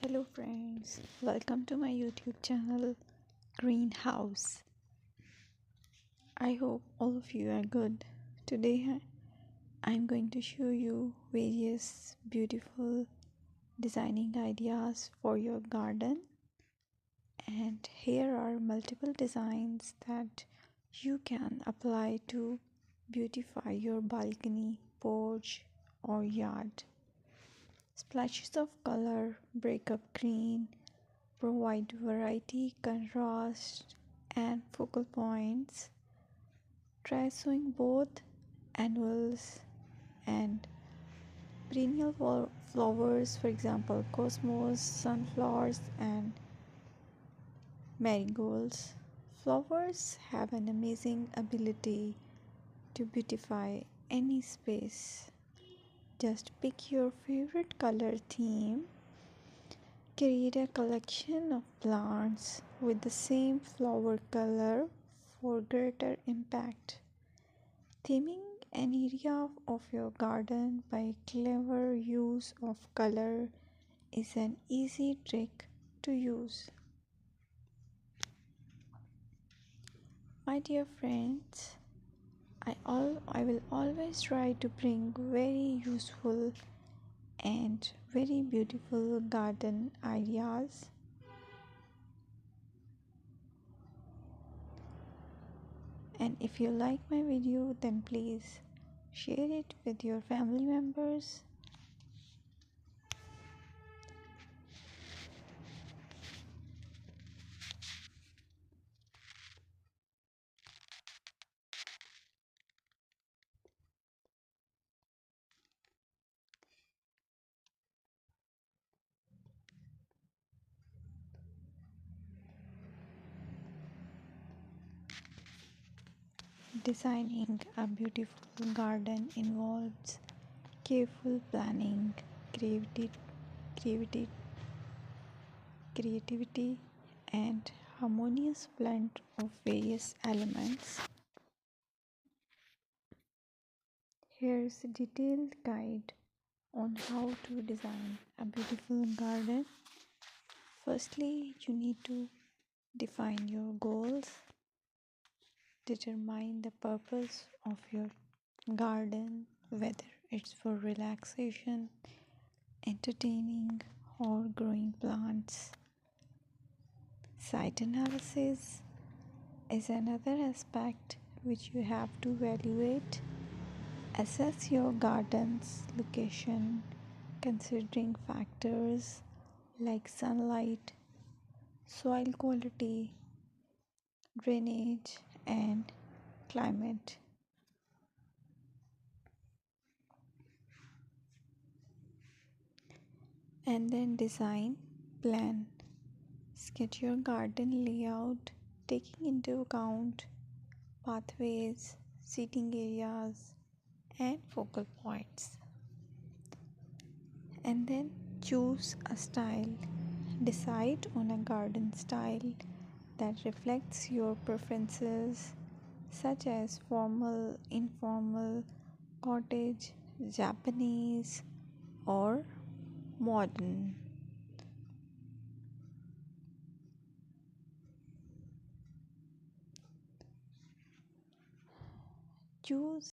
Hello friends, welcome to my YouTube channel Greenhouse. I hope all of you are good. Today I'm going to show you various beautiful designing ideas for your garden, and here are multiple designs that you can apply to beautify your balcony, porch or yard. Splashes of color break up green, provide variety, contrast, and focal points. Try sowing both annuals and perennial flowers, for example, cosmos, sunflowers, and marigolds. Flowers have an amazing ability to beautify any space. Just pick your favorite color theme. Create a collection of plants with the same flower color for greater impact. Theming an area of your garden by clever use of color is an easy trick to use. My dear friends, I will always try to bring very useful and very beautiful garden ideas. And if you like my video, then please share it with your family members. Designing a beautiful garden involves careful planning, creativity, creativity, creativity, and harmonious blend of various elements. Here's a detailed guide on how to design a beautiful garden. Firstly, you need to define your goals, determine the purpose of your garden, whether it's for relaxation, entertaining, or growing plants. Site analysis is another aspect which you have to evaluate. Assess your garden's location considering factors like sunlight, soil quality, drainage, and climate. And then design, plan. Sketch your garden layout taking into account pathways, seating areas, and focal points. And then choose a style. Decide on a garden style that reflects your preferences, such as formal, informal, cottage, Japanese, or modern. Choose